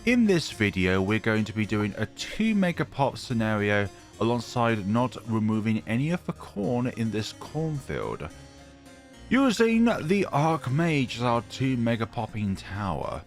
In this video, we're going to be doing a 2 Megapop scenario alongside not removing any of the corn in this cornfield. Using the Archmage as our 2 Megapopping tower.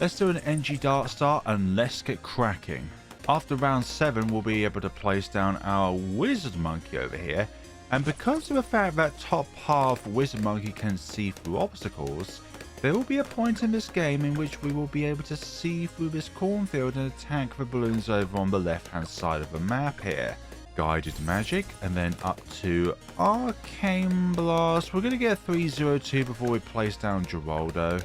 Let's do an NG dart start and let's get cracking. After round 7, we'll be able to place down our Wizard Monkey over here. And because of the fact that top half Wizard Monkey can see through obstacles, there will be a point in this game in which we will be able to see through this cornfield and attack the balloons over on the left hand side of the map here. Guided Magic and then up to Arcane Blast. We're going to get 302 before we place down Geraldo.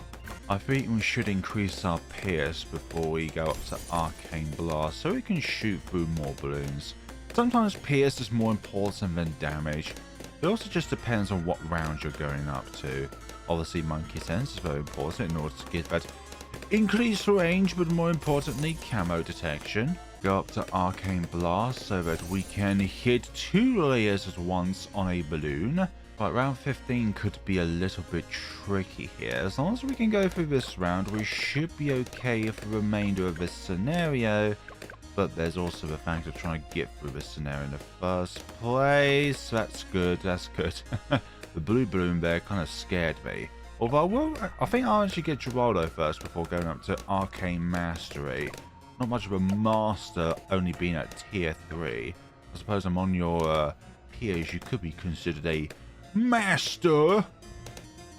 I think we should increase our Pierce before we go up to Arcane Blast so we can shoot through more balloons. Sometimes Pierce is more important than damage. It also just depends on what round you're going up to. Obviously, Monkey Sense is very important in order to get that increased range, but more importantly, camo detection. Go up to Arcane Blast so that we can hit 2 layers at once on a balloon. But round 15 could be a little bit tricky here. As long as we can go through this round, we should be okay for the remainder of this scenario. But there's also the fact of trying to get through this scenario in the first place. That's good, that's good. The blue balloon there kind of scared me. Although I think I'll actually get Geraldo first before going up to Arcane Mastery. Not much of a master, only being at tier 3. I suppose among your peers you could be considered a master.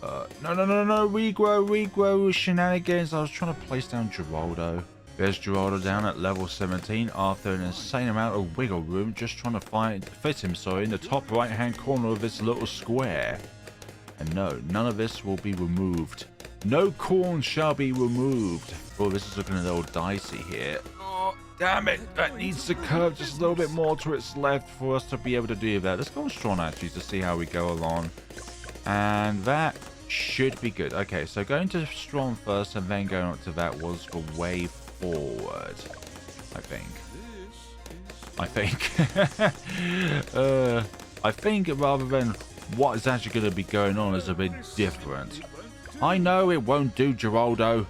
No, regrow shenanigans. I was trying to place down Geraldo. There's Geraldo down at level 17 after an insane amount of wiggle room, just trying to fit him in the top right hand corner of this little square. And no, none of this will be removed. No corn shall be removed. Oh, this is looking a little dicey here. Oh, damn it. That needs to curve just a little bit more to its left for us to be able to do that. Let's go on Strong actually to see how we go along. And that should be good. Okay, so going to Strong first and then going up to that was the way forward, I think rather than what is actually going to be going on is a bit different. I know it won't do, Geraldo.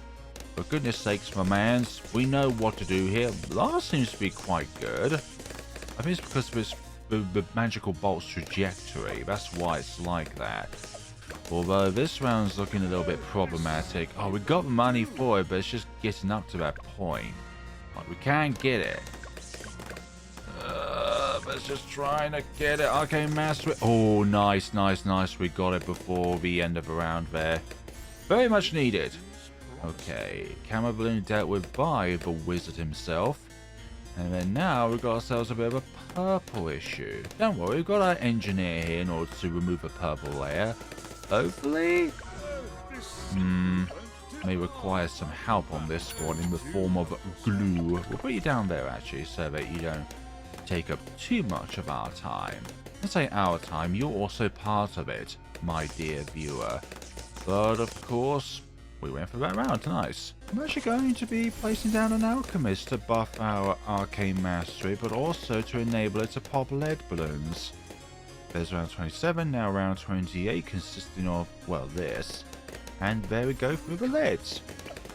For goodness sakes, my mans, we know what to do here. Last seems to be quite good. I think it's because of the magical bolt's trajectory. That's why it's like that. Although this round's looking a little bit problematic. Oh, we got money for it, but it's just getting up to that point. Like, we can't get it. But it's just trying to get it. Arcane Mastery. Oh, nice. We got it before the end of the round there. Very much needed. Okay, Camo Balloon dealt with by the wizard himself. And then now we've got ourselves a bit of a purple issue. Don't worry, we've got our engineer here in order to remove a purple layer. Hopefully, may require some help on this one in the form of glue. We'll put you down there actually so that you don't take up too much of our time. I say our time, you're also part of it, my dear viewer. But of course, we went for that round, nice. I'm actually going to be placing down an alchemist to buff our arcane mastery, but also to enable it to pop lead balloons. There's round 27, now round 28, consisting of, well, this. And there we go through the leads.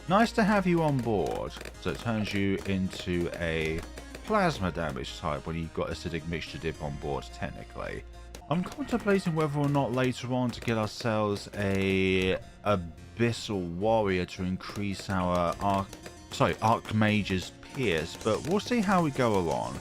Nice to have you on board. So it turns you into a plasma damage type when you've got acidic mixture dip on board, technically. I'm contemplating whether or not later on to get ourselves a Abyssal Warrior to increase our Archmage's Pierce, but we'll see how we go along.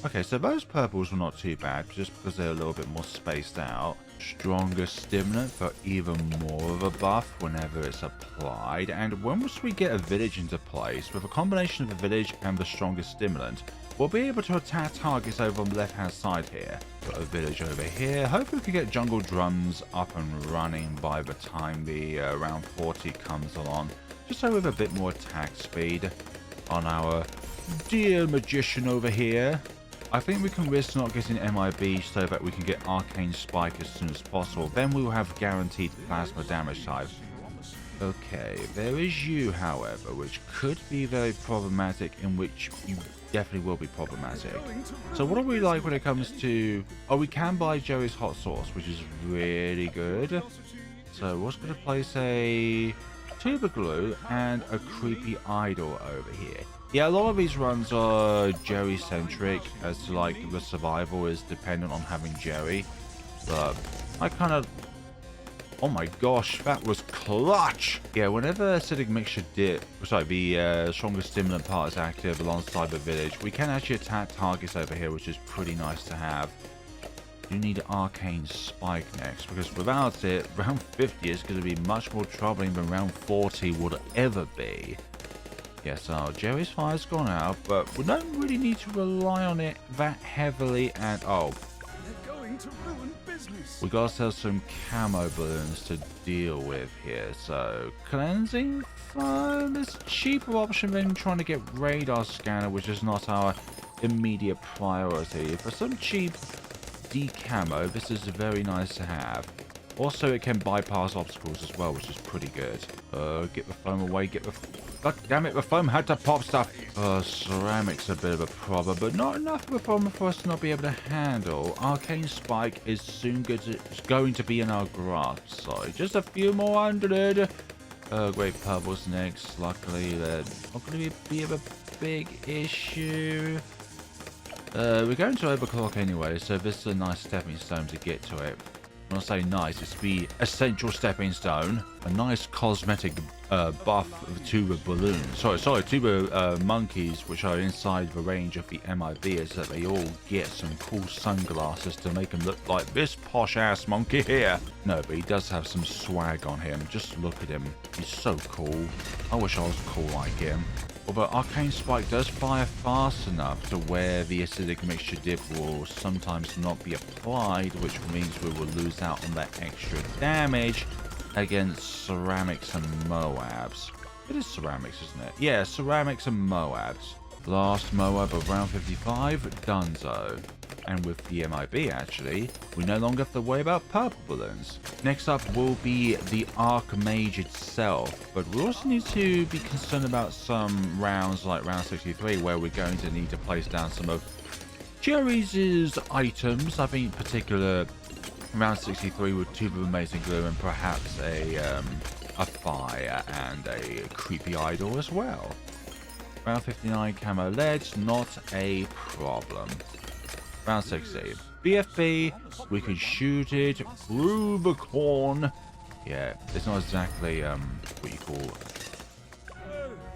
Okay, so those purples were not too bad, just because they're a little bit more spaced out. Stronger stimulant for even more of a buff whenever it's applied. And once we get a village into place, with a combination of the village and the stronger stimulant, we'll be able to attack targets over on the left hand side here. Got a village over here. Hopefully we can get jungle drums up and running by the time the round 40 comes along. Just so with a bit more attack speed on our dear magician over here. I think we can risk not getting MIB so that we can get Arcane Spike as soon as possible. Then we will have guaranteed plasma damage type. Okay, there is you, however, which could be very problematic, in which you definitely will be problematic. So what are we like when it comes to... Oh, we can buy Jerry's hot sauce, which is really good. So what's going to place a tuber glue, and a creepy idol over here. Yeah, a lot of these runs are Jerry-centric, as to like the survival is dependent on having Jerry. But I kind of... Oh my gosh, that was clutch! Yeah, whenever acidic mixture dip, sorry, the strongest stimulant part is active alongside the village, we can actually attack targets over here, which is pretty nice to have. You need arcane spike next, because without it, round 50 is going to be much more troubling than round 40 would ever be. Yes, so Jerry's fire's gone out, but we don't really need to rely on it that heavily, and oh, they're going to ruin business. we got ourselves some camo balloons to deal with here. So cleansing foam is a cheaper option than trying to get radar scanner, which is not our immediate priority. For some cheap decamo, this is very nice to have. Also, it can bypass obstacles as well, which is pretty good. Get the foam away, get the... God damn it, the foam had to pop stuff. Ceramic's a bit of a problem, but not enough of a problem for us to not be able to handle. Arcane Spike is soon going to be in our grasp, so just a few more hundred. Great Purple's next. Luckily, they're not going to be a big issue. We're going to overclock anyway, so this is a nice stepping stone to get to it. When I say nice, it's the essential stepping stone. A nice cosmetic buff to the balloons. Sorry, to the monkeys, which are inside the range of the MIB, is that they all get some cool sunglasses to make them look like this posh-ass monkey here. No, but he does have some swag on him. Just look at him. He's so cool. I wish I was cool like him. Although Arcane Spike does fire fast enough to where the acidic mixture dip will sometimes not be applied, which means we will lose out on that extra damage against ceramics and Moabs. It is ceramics, isn't it? Yeah, ceramics and Moabs. Last Moab of round 55, Dunzo. And with the MIB, actually, we no longer have to worry about purple balloons. Next up will be the Archmage itself, but we also need to be concerned about some rounds like round 63, where we're going to need to place down some of Jerry's items. I think in particular round 63 with Tube of Amazing Glue and perhaps a fire and a creepy idol as well. Round 59 camo ledge, not a problem. Round 60. BFB, we can shoot it through the corn. Yeah, it's not exactly what you call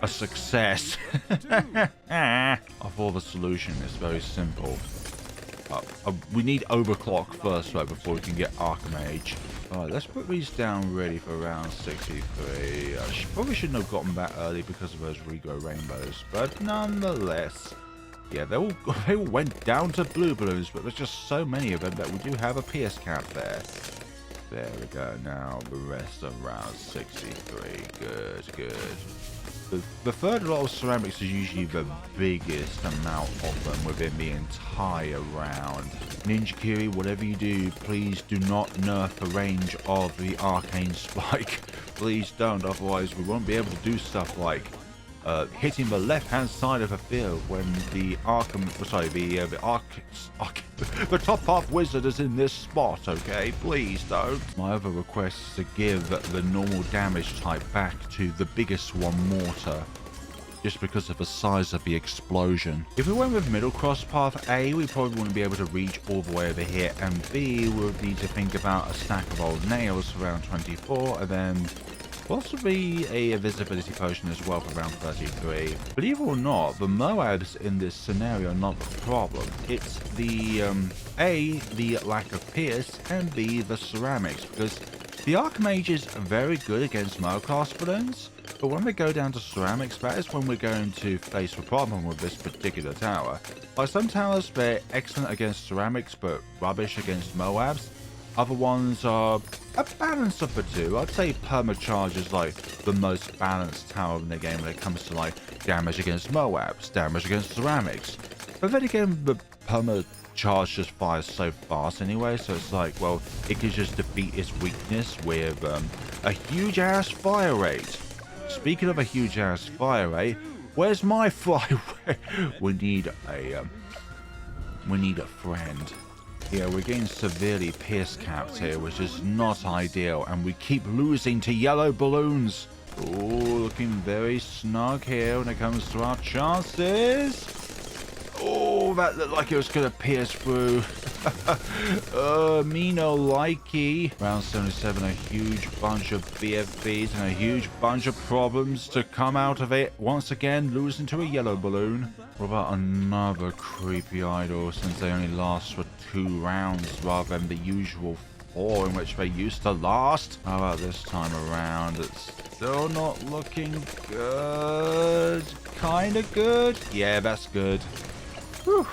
a success. I thought the solution is very simple. We need overclock first, though, before we can get Archmage. Alright, let's put these down ready for round 63. Probably shouldn't have gotten that early because of those Rego rainbows, but nonetheless. Yeah, they all went down to blue balloons, but there's just so many of them that we do have a PS count there. There we go. Now the rest of round 63. Good. The third lot of ceramics is usually the biggest amount of them within the entire round. Ninja Kiri, whatever you do, please do not nerf the range of the Arcane Spike. Please don't, otherwise we won't be able to do stuff like hitting the left-hand side of the field when the the top half wizard is in this spot. Okay, please don't. My other request is to give the normal damage type back to the biggest one, mortar, just because of the size of the explosion. If we went with middle cross path, A, we probably wouldn't be able to reach all the way over here, and B, we would need to think about a stack of old nails for round 24, and then possibly a visibility potion as well for round 33. Believe it or not, the Moabs in this scenario are not the problem. It's the, A, the lack of pierce, and B, the ceramics, because the Archmage is very good against Moab-class balloons, but when we go down to ceramics, that is when we're going to face a problem with this particular tower. Like some towers, they're excellent against ceramics, but rubbish against Moabs. Other ones are a balance of the two. I'd say Permacharge is like the most balanced tower in the game when it comes to like damage against Moabs, damage against ceramics. But then again, the Permacharge just fires so fast anyway, so it's like, well, it can just defeat its weakness with a huge ass fire rate. Speaking of a huge ass fire rate, where's my fire rate? We need a friend. Yeah, we're getting severely pierce capped here, which is not ideal, and we keep losing to yellow balloons. Oh, looking very snug here when it comes to our chances. Oh, that looked like it was going to pierce through. Me no likey. Round 77, a huge bunch of BFBs and a huge bunch of problems to come out of it. Once again, losing to a yellow balloon. What about another creepy idol, since they only last for 2 rounds rather than the usual 4 in which they used to last? How about this time around? It's still not looking good. Kind of good. Yeah, that's good. Whew.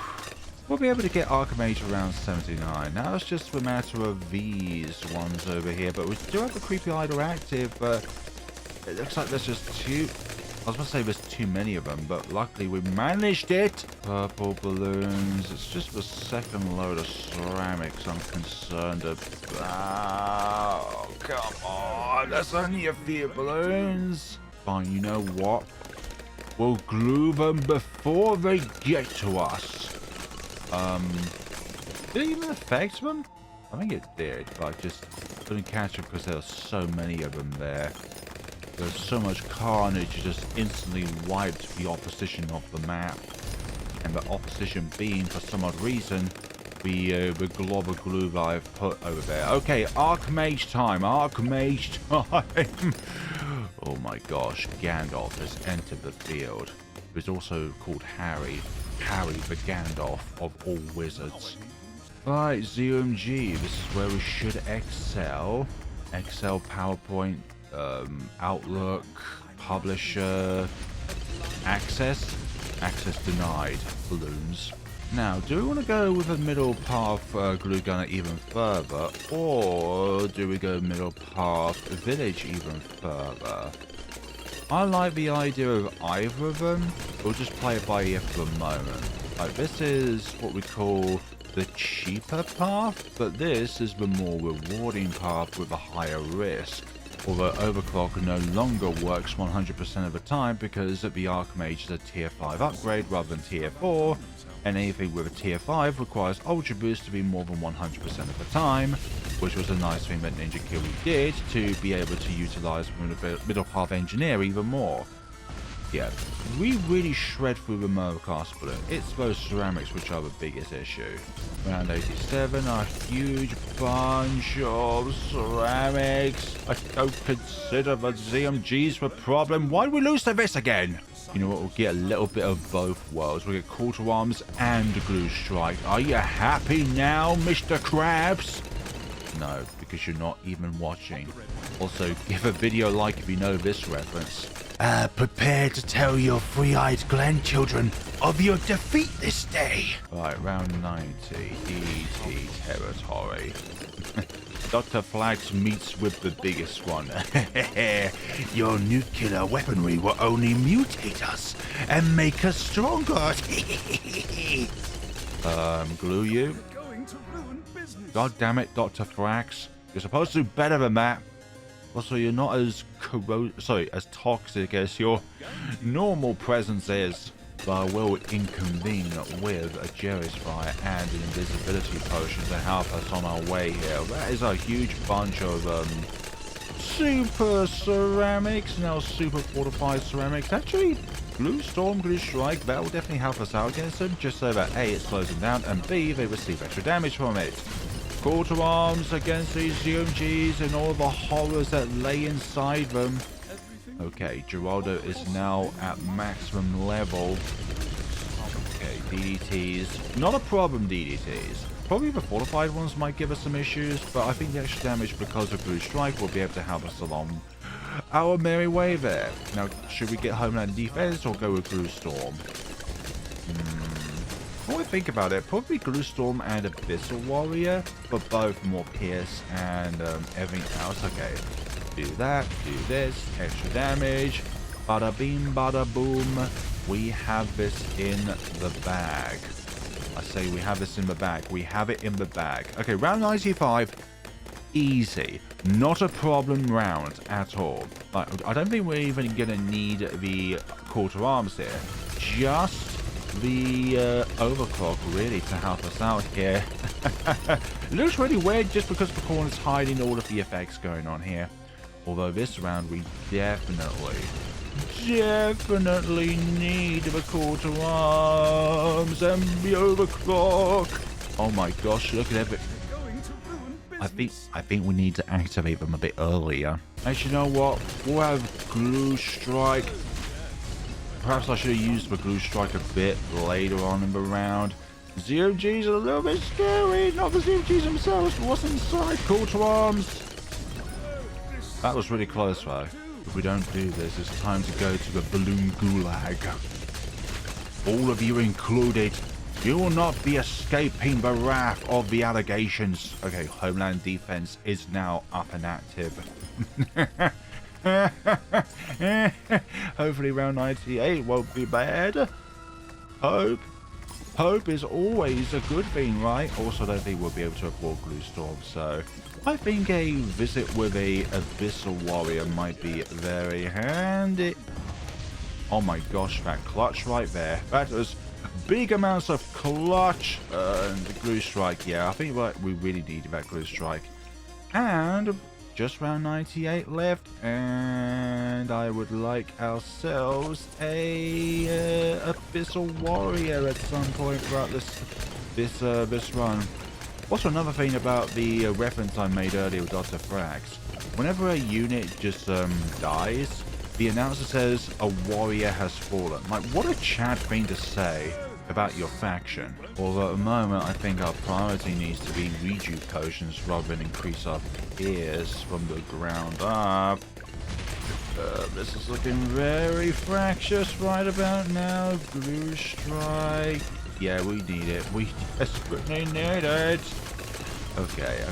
We'll be able to get Archmage around 79. Now it's just a matter of these ones over here. But we do have the creepy idol active, but it looks like there's just too... I was going to say there's too many of them, but luckily we managed it. Purple balloons. It's just the second load of ceramics I'm concerned about. Oh, come on. That's only a few balloons. Fine, you know what? We'll glue them before they get to us. Did it even affect them? I think it did, but I just couldn't catch them because there were so many of them there. There's so much carnage, it just instantly wiped the opposition off the map. And the opposition being, for some odd reason, the glob of glue that I've put over there. Okay, Archmage time, Archmage time. Oh my gosh, Gandalf has entered the field. He's also called Harry. Harry the Gandalf of all wizards. Right, ZOMG, this is where we should excel. Excel, PowerPoint, Outlook, Publisher, Access denied, balloons. Now, do we want to go with a middle path glue gunner even further, or do we go middle path village even further? I like the idea of either of them. We'll just play it by ear for the moment. Like, this is what we call the cheaper path, but this is the more rewarding path with a higher risk. Although Overclock no longer works 100% of the time because the Archmage is a tier 5 upgrade rather than tier 4, and anything with a tier 5 requires Ultra Boost to be more than 100% of the time, which was a nice thing that Ninja Kiwi did to be able to utilize Middle Path Engineer even more. Yeah, we really shred through the Mercast balloon. It's those ceramics which are the biggest issue. Round 87, a huge bunch of ceramics. I don't consider the ZMGs the problem. Why did we lose to this again? You know what, we'll get a little bit of both worlds. We'll get Call to Arms and Glue Strike. Are you happy now, Mr. Krabs? No, because you're not even watching. Also, give a video a like if you know this reference. Prepare to tell your three-eyed grandchildren of your defeat this day. Right, round 90, DDT territory. Dr. Flax meets with the biggest one. Your nuclear weaponry will only mutate us and make us stronger. Glue you. God damn it, Dr. Flax. You're supposed to do better than that. Also, you're not as as toxic as your normal presence is. But I will inconvene with a Jerry's Fire and an invisibility potion to help us on our way here. That is a huge bunch of super ceramics, now super fortified ceramics. Actually, Glue Storm, Glue Strike, that will definitely help us out against them, just so that A, it slows them down, and B, they receive extra damage from it. Call to Arms against these ZMGs and all the horrors that lay inside them. Okay, Geraldo is now at maximum level. Okay, DDTs. Not a problem, DDTs. Probably the fortified ones might give us some issues, but I think the extra damage because of Blue Strike will be able to help us along our merry way there. Now, should we get Homeland Defense or go with Blue Storm? When I think about it, probably Glue Storm and Abyssal Warrior, but both more Pierce and everything else. Okay, do that, do this, extra damage, bada beam, bada boom. We have this in the bag. I say we have this in the bag. We have it in the bag. Okay, round 95, easy. Not a problem round at all. Like, I don't think we're even going to need the Call to Arms here. Just the overclock really to help us out here. It looks really weird just because the corner's hiding all of the effects going on here. Although this round we definitely need the call to arms and the overclock. Oh my gosh, look at everything. Going to ruin business. I think we need to activate them a bit earlier. Actually, you know what? We'll have Glue Strike. Perhaps I should have used the Glue Strike a bit later on in the round. Zero G's are a little bit scary. Not the Zero G's themselves, but what's inside? Call to arms. That was really close, though. If we don't do this, it's time to go to the balloon gulag. All of you included. You will not be escaping the wrath of the allegations. Okay, Homeland Defense is now up and active. Hopefully round 98 won't be bad. Hope is always a good thing, right? Also, I don't think we'll be able to afford Glue Storm, so I think a visit with a Abyssal Warrior might be very handy. Oh my gosh, that clutch right there. That was big amounts of clutch. And the Glue Strike, yeah, I think we really needed that Glue Strike. And just round 98 left, and I would like ourselves a Abyssal Warrior at some point throughout this run. Also, another thing about the reference I made earlier with Dr. Frax, whenever a unit just dies, the announcer says a warrior has fallen. Like, what a Chad thing to say about your faction. Although at the moment, I think our priority needs to be rejuve potions rather than increase our peers from the ground up. This is looking very fractious right about now. Glue Strike. Yeah, we need it. We desperately need it. Okay.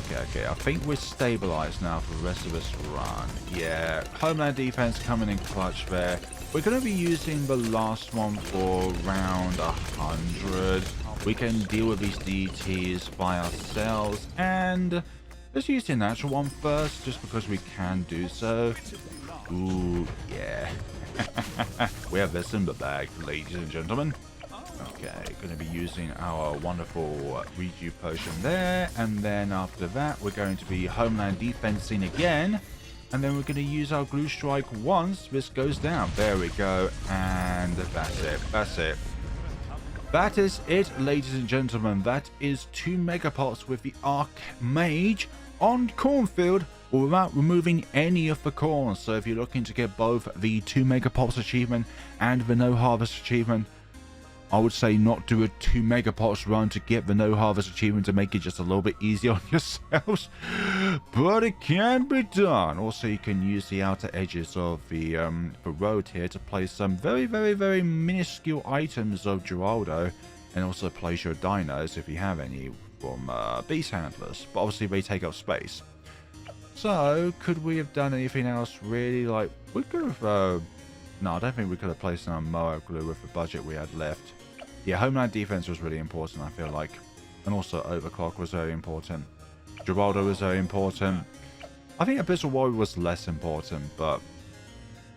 I think we're stabilized now for the rest of this run. Yeah, Homeland Defense coming in clutch there. We're going to be using the last one for round 100. We can deal with these DTs by ourselves, and let's use the natural one first, just because we can do so. Ooh, yeah. We have this in the bag, ladies and gentlemen. Okay, going to be using our wonderful rejuve potion there, and then after that we're going to be Homeland Defensing again, and then we're going to use our Glue Strike once this goes down. There we go, and that's it. That is it, ladies and gentlemen. That is 2 Megapops with the Archmage on Cornfield without removing any of the corn. So if you're looking to get both the 2 Megapops achievement and the No Harvest achievement, I would say not do a 2 Megapops run to get the No Harvest achievement to make it just a little bit easier on yourselves. But it can be done. Also, you can use the outer edges of the road here to place some very minuscule items of Geraldo, and also place your dinos if you have any from beast handlers. But obviously they take up space. So, could we have done anything else really? Like, we could have... no, I don't think we could have placed our Moab glue with the budget we had left. Yeah, Homeland Defense was really important, I feel like. And also Overclock was very important. Geraldo was very important. I think Abyssal Warrior was less important, but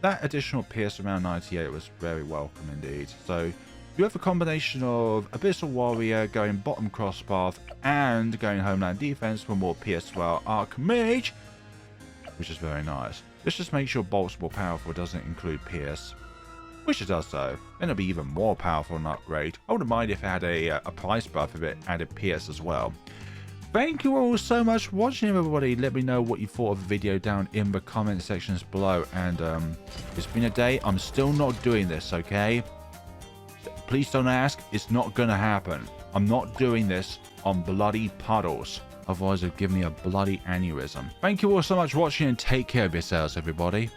that additional pierce around 98 was very welcome indeed. So you have a combination of Abyssal Warrior going bottom cross path and going Homeland Defense for more pierce to our Archmage, which is very nice. Let's just make sure Bolt's more powerful doesn't include pierce. Which it does though. Then it'll be even more powerful and upgrade. I wouldn't mind if it had a price buff if it added pierce as well. Thank you all so much for watching, everybody. Let me know what you thought of the video down in the comment sections below. And it's been a day. I'm still not doing this, okay? Please don't ask. It's not gonna happen. I'm not doing this on bloody puddles. Otherwise, it'll give me a bloody aneurysm. Thank you all so much for watching, and take care of yourselves, everybody.